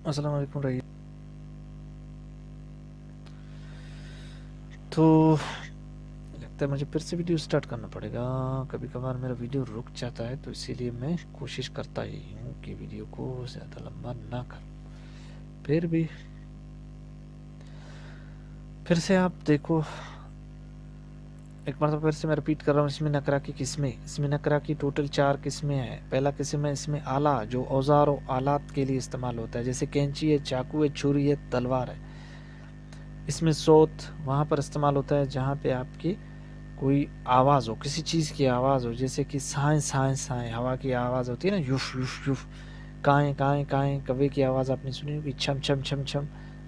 السلام علیکم رہی تو لگتا ہے مجھے پھر سے ویڈیو سٹارٹ کرنا پڑے گا. کبھی کبھار میرا ویڈیو رک جاتا ہے تو اسی لیے میں کوشش کرتا ہی ہوں کہ ویڈیو کو زیادہ لمبا نہ کر. پھر سے آپ دیکھو ایک مرتبہ پھر سے میں رپیٹ کر رہا ہوں. اسم نکرہ کی قسمیں. اسم نکرہ کی ٹوٹل 4 قسمیں ہیں. پہلا قسم ہے اسم آلہ جو اوزار و آلات کے لیے استعمال ہوتا ہے, جیسے کینچی ہے, چاقو ہے, چھری ہے, تلوار ہے. اس میں صوت وہاں پر استعمال ہوتا ہے جہاں پہ آپ کی کوئی آواز ہو, کسی چیز کی آواز ہو, جیسے کہ سائیں سائیں سائیں, ہوا کی آواز ہوتی ہے نا, یوف یوف یوف. کائیں کائیں کائیں, کوے کی آواز آپ نے سنی ہوگی. چھم چھم چھم چھم,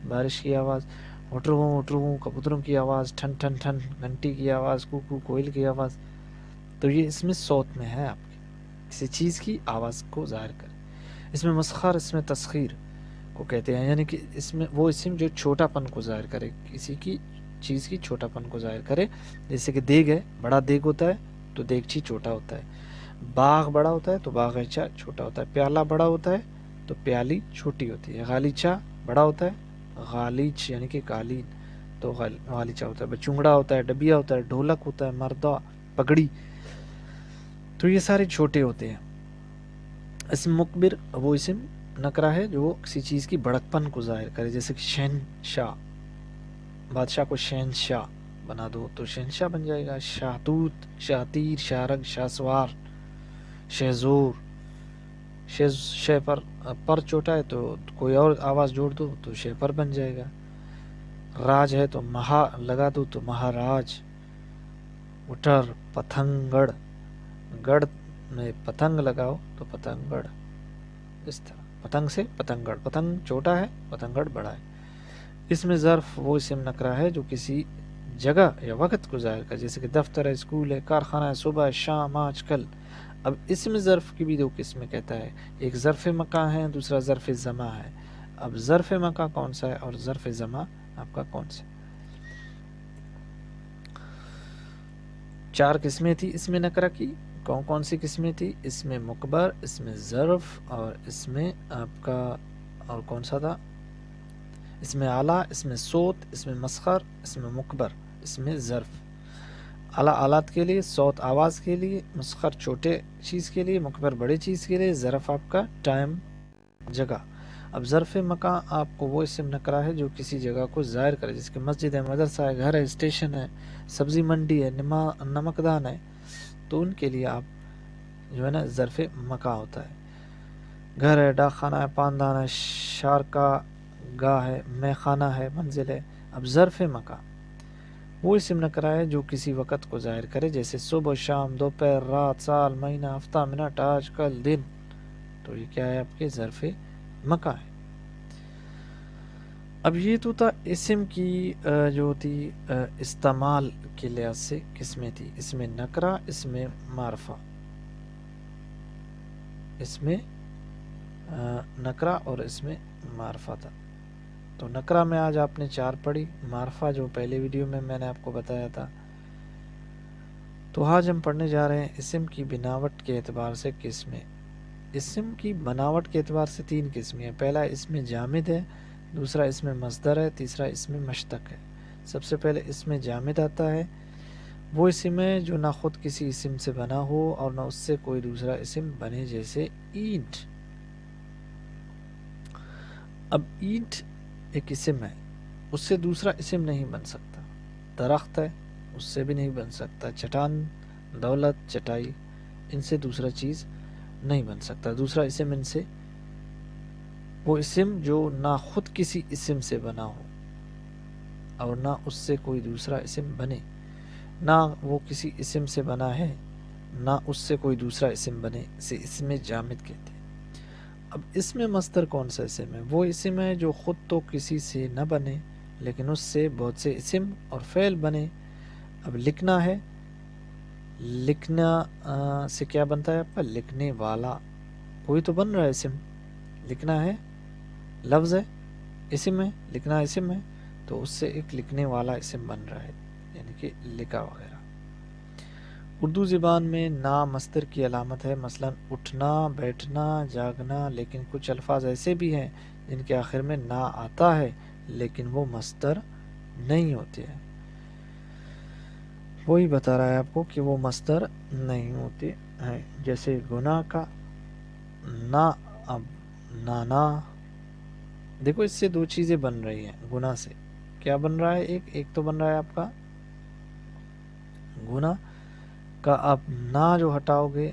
بارش کی آواز. ہوٹروں کبوتروں کی آواز. ٹھن ٹھن ٹھن, گھنٹی کی آواز. کوکو کوئل کی آواز. تو یہ اس میں صوت میں ہے, آپ کی کسی چیز کی آواز کو ظاہر کرے. اس میں مسخر, اس میں تسخیر کو کہتے ہیں, یعنی کہ اس میں وہ اسم جو چھوٹا پن کو ظاہر کرے, کسی کی چیز کی چھوٹا پن کو ظاہر کرے. جیسے کہ دیگ ہے, بڑا دیگ ہوتا ہے تو دیگچی چھوٹا ہوتا ہے. باغ بڑا ہوتا ہے تو باغیچہ چھوٹا ہوتا ہے. پیالہ بڑا ہوتا ہے تو پیالی چھوٹی ہوتی ہے. غالیچہ بڑا ہوتا ہے, غالیچ یعنی کہ قالین تو غالیچہ ہوتا ہے. بچونگڑا ہوتا ہے, ڈبیا ہوتا ہے, ڈھولک ہوتا ہے, مردہ, پگڑی, تو یہ سارے چھوٹے ہوتے ہیں. اسم مکبر وہ اسم نکرہ ہے جو کسی چیز کی بڑک پن کو ظاہر کرے, جیسے کہ شہنشاہ, بادشاہ کو شہنشاہ بنا دو تو شہنشاہ بن جائے گا. شاہتوت, شاہتیر, شاہرگ, شاہسوار, شہزور. شہ پر چھوٹا ہے تو کوئی اور آواز جوڑ دو تو شہ پر بن جائے گا. راج ہے تو مہا لگا دو تو مہاراج. اٹھر, پتھنگڑ, گڑ میں پتنگ لگاؤ تو پتنگڑ. اس طرح پتنگ سے پتنگڑ, پتنگ چھوٹا ہے, پتنگڑ بڑا ہے. اس میں ظرف وہ اسم نکرہ ہے جو کسی جگہ یا وقت کو ظاہر کرے, جیسے کہ دفتر ہے, اسکول ہے, کارخانہ ہے, صبح ہے, شام, آج کل. اب اسم ظرف کی بھی 2 قسمیں کہتا ہے, ایک ظرف مکان ہے, دوسرا ظرف زمان ہے. اب ظرف مکان کون سا ہے اور ظرف زمان آپ کا کون سا ہے؟ 4 قسمیں تھی اسم نکرہ کی. کون سی قسمیں تھی؟ اس میں مکبر, اس میں ظرف, اور اس میں آپ کا اور کون سا تھا, اس میں اعلیٰ, اس میں صوت, اس میں مسخر, اس میں مکبر, اس میں ظرف. اعلیٰ آلات کے لیے, صوت آواز کے لیے, مسخر چھوٹے چیز کے لیے, مکبر بڑے چیز کے لیے, ظرف آپ کا ٹائم جگہ. اب ظرف مکان آپ کو وہ اسم نکرہ ہے جو کسی جگہ کو ظاہر کرے, جس کہ مسجد ہے, مدرسہ ہے, گھر ہے, اسٹیشن ہے, سبزی منڈی ہے, نمکدان ہے, تو ان کے لیے آپ جو ہے نا ظرف مکان ہوتا ہے. گھر ہے, ڈاک خانہ ہے, پاندان ہے, شارکا گاہ ہے, مے خانہ ہے, منزل ہے. اب ظرف مکان وہ اسم نکرہ ہے جو کسی وقت کو ظاہر کرے, جیسے صبح, شام, دوپہر, رات, سال, مہینہ, ہفتہ, منٹ, آج کل, دن. تو یہ کیا ہے آپ کے ظرف مکان ہے. اب یہ تو تھا اسم کی جو تھی استعمال کے لحاظ سے قسمیں تھی. اسم نکرہ, اسم معرفہ, اسم نکرہ اور اسم معرفہ تھا. تو نکرہ میں آج آپ نے 4 پڑھی, معرفہ جو پہلے ویڈیو میں نے آپ کو بتایا تھا. تو آج ہم پڑھنے جا رہے ہیں اسم کی بناوٹ کے اعتبار سے قسمیں. اسم کی بناوٹ کے اعتبار سے 3 قسمیں ہیں. پہلا اسم جامد ہے, دوسرا اسم مصدر ہے, تیسرا اسم مشتق ہے. سب سے پہلے اسم جامد آتا ہے. وہ اسم ہے جو نہ خود کسی اسم سے بنا ہو اور نہ اس سے کوئی دوسرا اسم بنے, جیسے اینٹ. اب اینٹ ایک اسم ہے, اس سے دوسرا اسم نہیں بن سکتا. درخت ہے, اس سے بھی نہیں بن سکتا. چٹان, دولت, چٹائی, ان سے دوسرا چیز نہیں بن سکتا, دوسرا اسم ان سے. وہ اسم جو نہ خود کسی اسم سے بنا ہو اور نہ اس سے کوئی دوسرا اسم بنے, نہ وہ کسی اسم سے بنا ہے نہ اس سے کوئی دوسرا اسم بنے, اسے اسم جامد کہتے ہیں. اب اسم مصدر کون سا اسم ہے؟ وہ اسم ہے جو خود تو کسی سے نہ بنے لیکن اس سے بہت سے اسم اور فعل بنے. اب لکھنا ہے, لکھنا سے کیا بنتا ہے آپ کا؟ لکھنے والا. کوئی تو بن رہا ہے اسم. لکھنا ہے لفظ ہے, اسم ہے, لکھنا اسم ہے, تو اس سے ایک لکھنے والا اسم بن رہا ہے, یعنی کہ لکھا وغیرہ. اردو زبان میں نا مصدر کی علامت ہے، مثلا اٹھنا، بیٹھنا، جاگنا، لیکن کچھ الفاظ ایسے بھی ہیں جن کے آخر میں نا آتا ہے لیکن وہ مصدر نہیں ہوتے ہیں، وہی بتا رہا ہے آپ کو کہ وہ مصدر نہیں ہوتے ہیں، جیسے گناہ کا نا، اب نانا، دیکھو اس سے دو چیزیں بن رہی ہیں گناہ سے، کیا بن رہا ہے، ایک تو بن رہا ہے آپ کا گناہ کا، آپ نا جو ہٹاؤ گے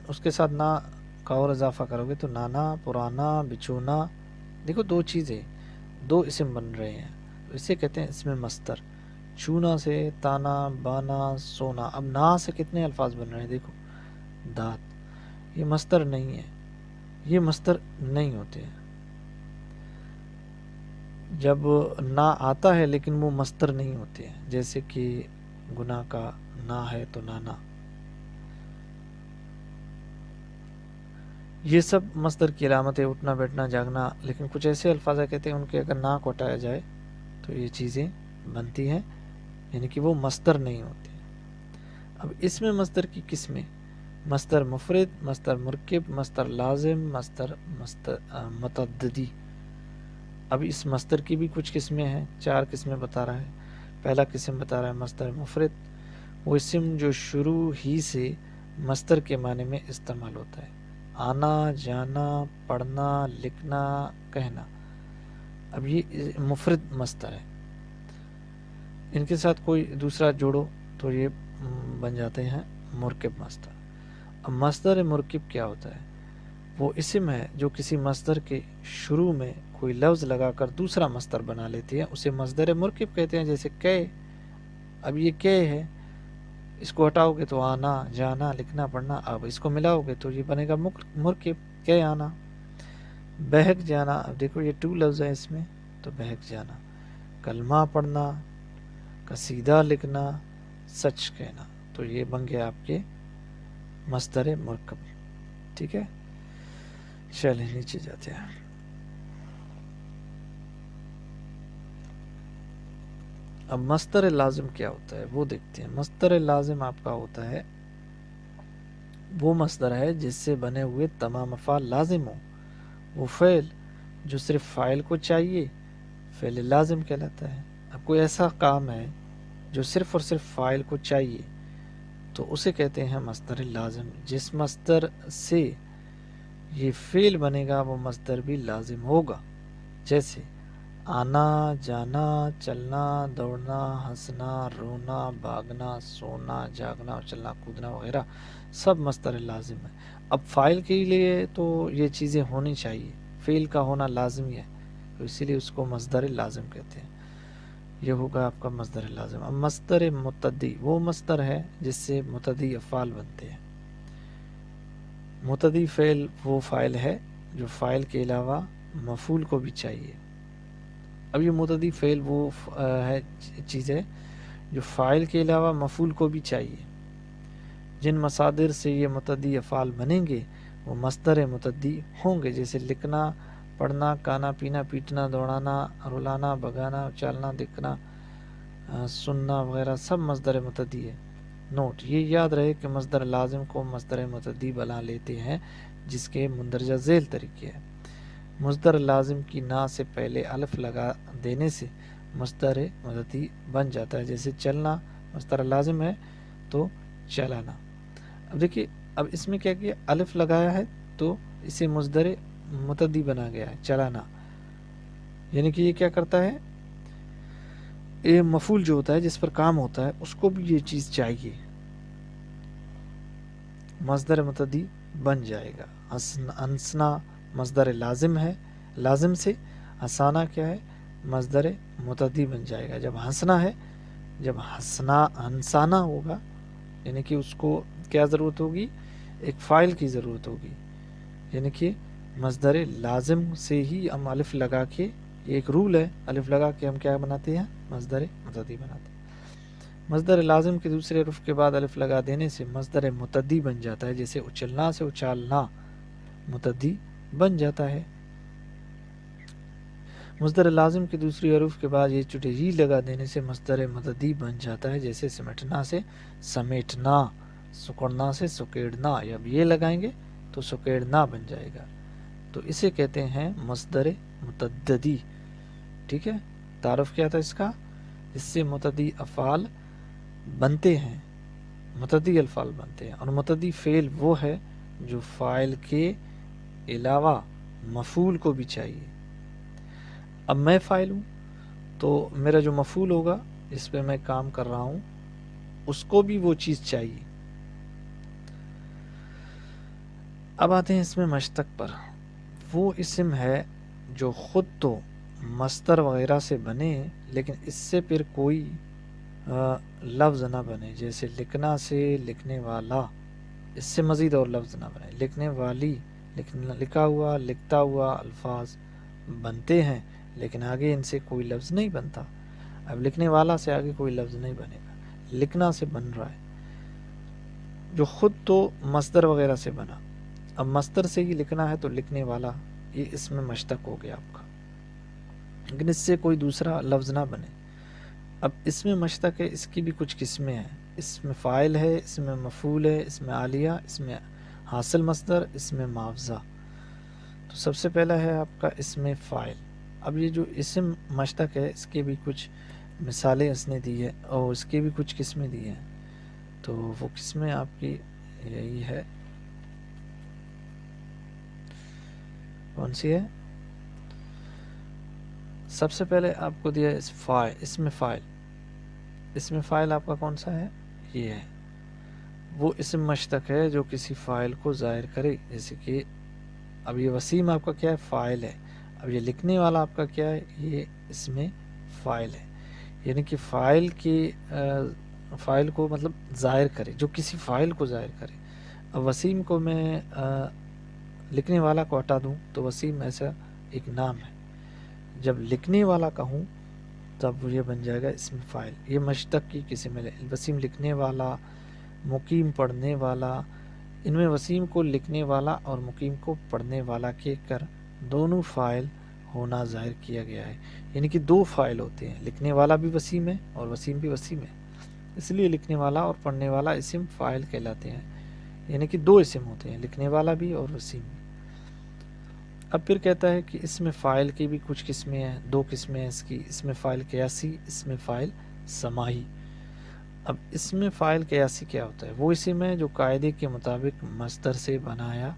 اس کے ساتھ نا کا اور اضافہ کرو گے تو نانا، پرانا، بچونا، دیکھو دو چیزیں، دو اسم بن رہے ہیں، اسے کہتے ہیں اسم مصدر، چونا سے تانا، بانا، سونا، اب نا سے کتنے الفاظ بن رہے ہیں، دیکھو دات، یہ مصدر نہیں ہے، یہ مصدر نہیں ہوتے ہیں، جب نا آتا ہے لیکن وہ مصدر نہیں ہوتے ہیں، جیسے کہ گناہ کا نا ہے تو نانا، یہ سب مصدر کی علامت ہے، اٹھنا، بیٹھنا، جاگنا، لیکن کچھ ایسے الفاظ کہتے ہیں ان کے اگر نا کو ہٹایا جائے تو یہ چیزیں بنتی ہیں، یعنی کہ وہ مصدر نہیں ہوتے۔ اب اس میں مصدر کی قسمیں، مصدر مفرد، مصدر مرکب، مصدر لازم، مصدر متعددی۔ اب اس مصدر کی بھی کچھ قسمیں ہیں، 4 قسمیں بتا رہا ہے۔ پہلا قسم بتا رہا ہے مصدر مفرد، وہ اسم جو شروع ہی سے مصدر کے معنی میں استعمال ہوتا ہے، آنا، جانا، پڑھنا، لکھنا، کہنا، اب یہ مفرد مصدر ہے، ان کے ساتھ کوئی دوسرا جوڑو تو یہ بن جاتے ہیں مرکب مصدر۔ اب مصدر مرکب کیا ہوتا ہے، وہ اسم ہے جو کسی مصدر کے شروع میں کوئی لفظ لگا کر دوسرا مصدر بنا لیتی ہے، اسے مصدر مرکب کہتے ہیں، جیسے کہ، اب یہ کہ ہے، اس کو ہٹاؤ گے تو آنا، جانا، لکھنا، پڑھنا، اب اس کو ملاؤ گے تو یہ بنے گا مرکب، کہ آنا، بہک جانا، اب دیکھو یہ 2 لفظ ہیں اس میں تو بہک جانا، کلمہ پڑھنا، قصیدہ لکھنا، سچ کہنا، تو یہ بن گیا آپ کے مصدر مرکب، ٹھیک ہے۔ چلیں نیچے جاتے ہیں۔ اب مصدر لازم کیا ہوتا ہے وہ دیکھتے ہیں۔ مصدر لازم آپ کا ہوتا ہے وہ مصدر ہے جس سے بنے ہوئے تمام افعال لازم ہوں، وہ فعل جو صرف فاعل کو چاہیے فعل لازم کہلاتا ہے۔ اب کوئی ایسا کام ہے جو صرف اور صرف فاعل کو چاہیے تو اسے کہتے ہیں مصدر لازم، جس مصدر سے یہ فعل بنے گا وہ مصدر بھی لازم ہوگا، جیسے آنا، جانا، چلنا، دوڑنا، ہنسنا، رونا، بھاگنا، سونا، جاگنا اور چلنا کودنا وغیرہ سب مصدر لازم ہے۔ اب فاعل کے لیے تو یہ چیزیں ہونی چاہیے، فعل کا ہونا لازمی ہے، تو اسی لیے اس کو مصدر لازم کہتے ہیں، یہ ہوگا آپ کا مصدر لازم۔ اب مصدر متعدی وہ مصدر ہے جس سے متعدی افعال بنتے ہیں۔ متعدی فعل وہ فاعل ہے جو فاعل کے علاوہ مفعول کو بھی چاہیے۔ اب یہ متعدی فعل وہ ہے چیز ہے جو فاعل کے علاوہ مفعول کو بھی چاہیے، جن مصادر سے یہ متعدی افعال بنیں گے وہ مصدر متعدی ہوں گے، جیسے لکھنا، پڑھنا، کھانا، پینا، پیٹنا، دوڑانا، رلانا، بگانا، چلنا، دکھنا، سننا وغیرہ سب مصدر متعدی ہے۔ نوٹ، یہ یاد رہے کہ مصدر لازم کو مصدر متعدی بنا لیتے ہیں جس کے مندرجہ ذیل طریقے ہیں۔ مصدر لازم کی نا سے پہلے الف لگا دینے سے مصدر متعدی بن جاتا ہے، جیسے چلنا مصدر لازم ہے تو چلانا۔ اب دیکھیے، اب اس میں کیا کیا، الف لگایا ہے تو اسے مصدر متعدی بنا گیا ہے، چلانا، یعنی کہ یہ کیا کرتا ہے، یہ مفعول جو ہوتا ہے جس پر کام ہوتا ہے اس کو بھی یہ چیز چاہیے، مصدر متعدی بن جائے گا۔ ہنسنا مصدر لازم ہے، لازم سے ہنسانا کیا ہے، مصدر متعدی بن جائے گا۔ جب ہنسنا ہے، جب ہنسانا ہوگا یعنی کہ اس کو کیا ضرورت ہوگی، ایک فاعل کی ضرورت ہوگی، یعنی کہ مصدر لازم سے ہی ہم الف لگا کے، ایک رول ہے، الف لگا کے ہم کیا بناتے ہیں، مصدر متعدی بناتے ہیں۔ مصدر لازم کے دوسرے حرف کے بعد الف لگا دینے سے مصدر متعدی بن جاتا ہے، جیسے اچلنا سے اچالنا متعدی بن جاتا ہے۔ مصدر لازم کے دوسری حروف کے بعد یہ چٹے ری لگا دینے سے مصدر مددی بن جاتا ہے، جیسے سمیٹنا سے سمیٹنا، سکڑنا سے سکیڑنا، اب یہ لگائیں گے تو سکیڑنا بن جائے گا، تو اسے کہتے ہیں مصدر متعدی. ٹھیک ہے، تعارف کیا تھا اس کا؟ اس سے متعدی افعال بنتے ہیں، متعدی الفاظ بنتے ہیں، اور متعدی فعل وہ ہے جو فاعل کے علاوہ مفعول کو بھی چاہیے. اب میں فاعل ہوں تو میرا جو مفعول ہوگا اس پہ میں کام کر رہا ہوں اس کو بھی وہ چیز چاہیے. اب آتے ہیں اس میں مشتق پر. وہ اسم ہے جو خود تو مصدر وغیرہ سے بنے لیکن اس سے پھر کوئی لفظ نہ بنے، جیسے لکھنا سے لکھنے والا، اس سے مزید اور لفظ نہ بنے. لکھنے والی، لکھا ہوا، لکھتا ہوا الفاظ بنتے ہیں لیکن آگے ان سے کوئی لفظ نہیں بنتا. اب لکھنے والا سے آگے کوئی لفظ نہیں بنے گا، لکھنا سے بن رہا ہے جو خود تو مصدر وغیرہ سے بنا. اب مصدر سے ہی لکھنا ہے تو لکھنے والا، یہ اس میں مشتق ہو گیا آپ کا، لیکن اس سے کوئی دوسرا لفظ نہ بنے. اب اس میں مشتق ہے، اس کی بھی کچھ قسمیں ہیں. اس میں فاعل ہے، اس میں مفعول ہے، اس میں عالیہ، اس میں حاصل مصدر، اس میں معاوضہ. تو سب سے پہلا ہے آپ کا اس میں فاعل. اب یہ جو اسم مشتق ہے اس کی بھی کچھ مثالیں اس نے دی ہے اور اس کی بھی کچھ قسمیں دی ہیں. تو وہ قسمیں آپ کی یہی ہے. کون سی ہے؟ سب سے پہلے آپ کو دیا ہے اسم فاعل. اسم فاعل آپ کا کون سا ہے؟ یہ ہے. وہ اسم مشتق ہے جو کسی فاعل کو ظاہر کرے، جیسے کہ اب یہ وسیم آپ کا کیا ہے؟ فاعل ہے. اب یہ لکھنے والا آپ کا کیا ہے؟ یہ اسم فاعل ہے، یعنی کہ فاعل کو مطلب ظاہر کرے، جو کسی فاعل کو ظاہر کرے. اب وسیم کو میں لکھنے والا کو ہٹا دوں تو وسیم ایسا ایک نام ہے، جب لکھنے والا کہوں تب یہ بن جائے گا اسم فاعل. یہ مشتق کی قسم ہے. وسیم لکھنے والا، مقیم پڑھنے والا، ان میں وسیم کو لکھنے والا اور مقیم کو پڑھنے والا کہہ کر دونوں فاعل ہونا ظاہر کیا گیا ہے، یعنی کہ دو فاعل ہوتے ہیں، لکھنے والا بھی وسیم ہے اور وسیم بھی وسیم ہے، اس لیے لکھنے والا اور پڑھنے والا اسم فاعل کہلاتے ہیں، یعنی کہ دو اسم ہوتے ہیں، لکھنے والا بھی اور وسیم بھی. اب پھر کہتا ہے کہ اسم فاعل کی بھی کچھ قسمیں ہیں، دو قسمیں ہیں اس کی، اسم فاعل قیاسی، اسم فاعل سماعی. اب اسم فاعل قیاسی کیا ہوتا ہے؟ وہ اسم ہے جو قاعدے کے مطابق مصدر سے بنایا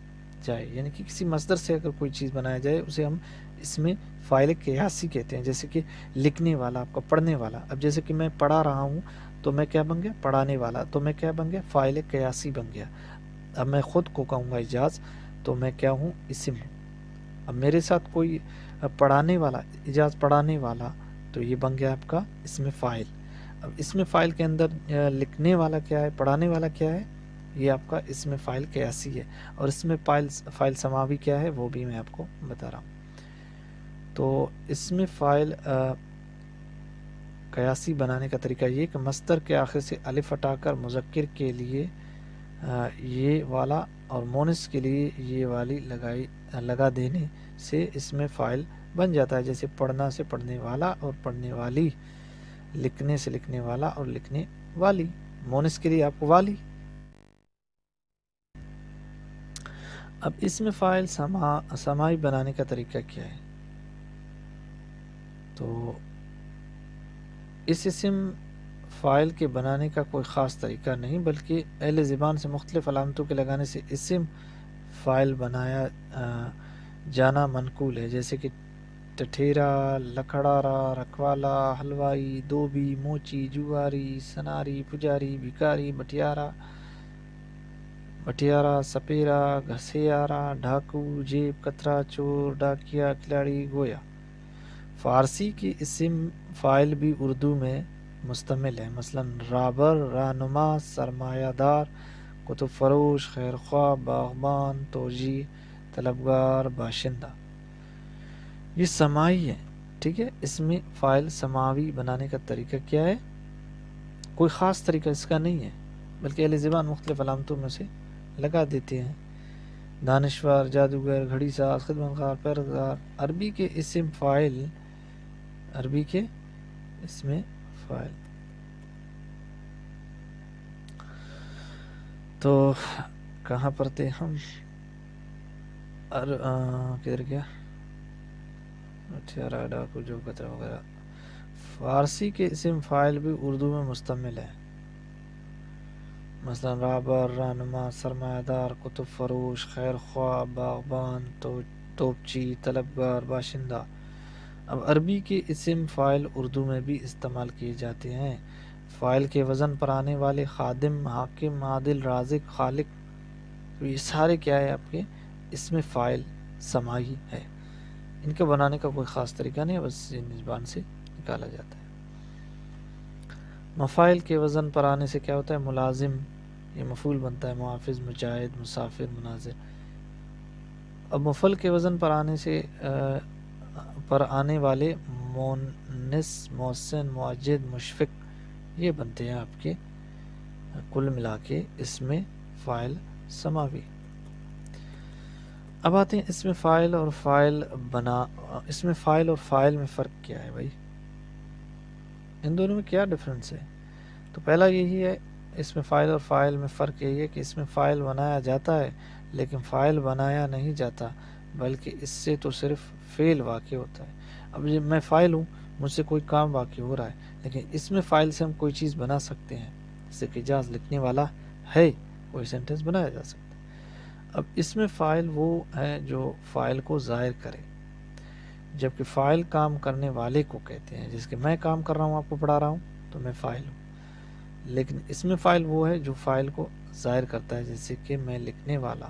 جائے، یعنی کہ کسی مصدر سے اگر کوئی چیز بنایا جائے اسے ہم اسم فاعل قیاسی کہتے ہیں. جیسے کہ لکھنے والا آپ کا پڑھنے والا، اب جیسے کہ میں پڑھا رہا ہوں تو میں کیا بن گیا؟ پڑھانے والا. تو میں کیا بن گیا؟ فاعل قیاسی بن گیا. اب میں خود کو کہوں گا اجاز تو میں کیا ہوں؟ اسم ہوں. اب میرے ساتھ کوئی پڑھانے والا، اجاز پڑھانے والا، تو یہ بن گیا آپ کا اسم فاعل. اب اسم فاعل کے اندر لکھنے والا کیا ہے؟ پڑھانے والا کیا ہے؟ یہ آپ کا اسم فاعل قیاسی ہے. اور اسم فاعل سماوی کیا ہے وہ بھی میں آپ کو بتا رہا ہوں. تو اسم فاعل قیاسی بنانے کا طریقہ یہ کہ مصدر کے آخر سے الف ہٹا کر مذکر کے لیے یہ والا اور مونس کے لیے یہ والی لگا دینے سے اسم فاعل بن جاتا ہے، جیسے پڑھنا سے پڑھنے والا اور پڑھنے والی، لکھنے سے لکھنے والا اور لکھنے والی، مونس کے لیے آپ کو والی. اب اسم فاعل سماعی بنانے کا طریقہ کیا ہے؟ تو اس اسم فاعل کے بنانے کا کوئی خاص طریقہ نہیں، بلکہ اہل زبان سے مختلف علامتوں کے لگانے سے اسم فاعل بنایا جانا منقول ہے، جیسے کہ ٹٹھیرا، لکھڑارا، رکھوالا، حلوائی، دھوبی، موچی، جواری، سناری، پجاری، بھکاری، بٹیارا، سپیرا، گھسیارا، ڈھاکو، جیب کترا، چور، ڈاکیا، کھلاڑی، گویا. فارسی کی اسم فاعل بھی اردو میں مستعمل ہے، مثلا رابر، رہنما، سرمایہ دار، کتب فروش، خیر خواہ، باغبان، توجیہ طلبگار، باشندہ. یہ سماعی ہے. ٹھیک ہے، اسم فاعل سماوی بنانے کا طریقہ کیا ہے؟ کوئی خاص طریقہ اس کا نہیں ہے، بلکہ اہل زبان مختلف علامتوں میں سے لگا دیتے ہیں. دانشور، جادوگر، گھڑی ساز، خدمتگار، پیروکار. عربی کے اسم فاعل عربی کے اسم فاعل. تو کہاں پر تھے ہم؟ کدھر گیا؟ ہتھیارا ڈاکو جو کترا وغیرہ. فارسی کے اسم فاعل بھی اردو میں مستعمل ہے، مثلا رہبر، رہنما، سرمایہ دار، کتب فروش، خیر خواہ، باغبان، توپچی، طلبگار، باشندہ. اب عربی کے اسم فاعل اردو میں بھی استعمال کیے جاتے ہیں. فاعل کے وزن پر آنے والے خادم، حاکم، عادل، رازق، خالق، تو یہ سارے کیا ہے آپ کے اسم فاعل سماعی ہے. ان کے بنانے کا کوئی خاص طریقہ نہیں ہے، بس ان زبان سے نکالا جاتا ہے. مفاعل کے وزن پر آنے سے کیا ہوتا ہے؟ ملازم، یہ مفعول بنتا ہے، محافظ، مجاہد، مسافر، مناظر. اب مفعول کے وزن پر آنے والے مونس، محسن، معجد، مشفق، یہ بنتے ہیں آپ کے کل ملا کے اسم فاعل سماوی. اب آتے ہیں اسم فاعل اور فاعل میں فرق کیا ہے بھائی؟ ان دونوں میں کیا ڈفرنس ہے؟ تو پہلا یہی ہے، اسم فاعل اور فاعل میں فرق یہی ہے کہ اسم فاعل بنایا جاتا ہے لیکن فاعل بنایا نہیں جاتا، بلکہ اس سے تو صرف فعل واقع ہوتا ہے. اب میں فاعل ہوں، مجھ سے کوئی کام واقع ہو رہا ہے، لیکن اسم فاعل سے ہم کوئی چیز بنا سکتے ہیں، جیسے کہ جاز لکھنے والا ہے، کوئی سینٹنس بنایا جا سکتا ہے. اب اسم فاعل وہ ہے جو فاعل کو ظاہر کرے، جبکہ فاعل کام کرنے والے کو کہتے ہیں. جس کہ میں کام کر رہا ہوں، آپ کو پڑھا رہا ہوں، تو میں فاعل ہوں. لیکن اسم فاعل وہ ہے جو فاعل کو ظاہر کرتا ہے، جیسے کہ میں لکھنے والا.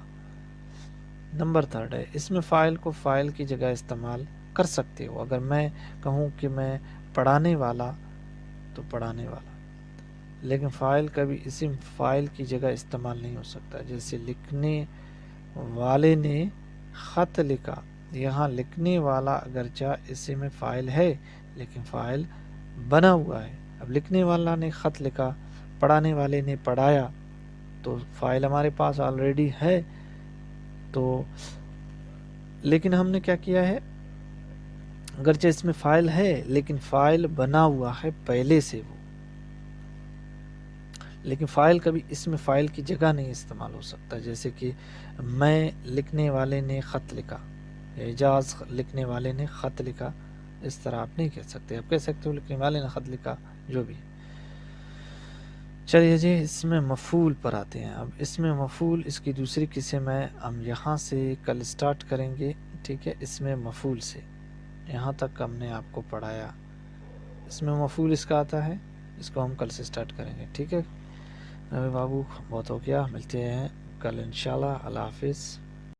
نمبر 3 ہے، اسم فاعل کو فاعل کی جگہ استعمال کر سکتے ہو. اگر میں کہوں کہ میں پڑھانے والا، تو پڑھانے والا. لیکن فاعل کبھی اسم فاعل کی جگہ استعمال نہیں ہو سکتا. جیسے لکھنے والے نے خط لکھا، یہاں لکھنے والا اگرچہ اسم فاعل ہے لیکن فاعل بنا ہوا ہے. اب لکھنے والا نے خط لکھا، پڑھانے والے نے پڑھایا، تو فاعل ہمارے پاس آلریڈی ہے. تو لیکن ہم نے کیا کیا ہے، اگرچہ اس میں فاعل ہے لیکن فاعل بنا ہوا ہے پہلے سے وہ، لیکن فاعل کبھی اسم فاعل کی جگہ نہیں استعمال ہو سکتا. جیسے کہ میں لکھنے والے نے خط لکھا، اعجاز لکھنے والے نے خط لکھا، اس طرح آپ نہیں کہہ سکتے. آپ کہہ سکتے ہو لکھنے والے نے خط لکھا، جو بھی. چلیے جی، اس میں مفعول پر آتے ہیں. اب اس میں مفعول، اس کی دوسری قسم ہے، ہم یہاں سے کل سٹارٹ کریں گے. ٹھیک ہے، اس میں مفعول سے یہاں تک ہم نے آپ کو پڑھایا. اس میں مفعول اس کا آتا ہے، اس کو ہم کل سے سٹارٹ کریں گے. ٹھیک ہے بابو، بہت ہو گیا، ملتے ہیں کل انشاءاللہ. اللہ حافظ.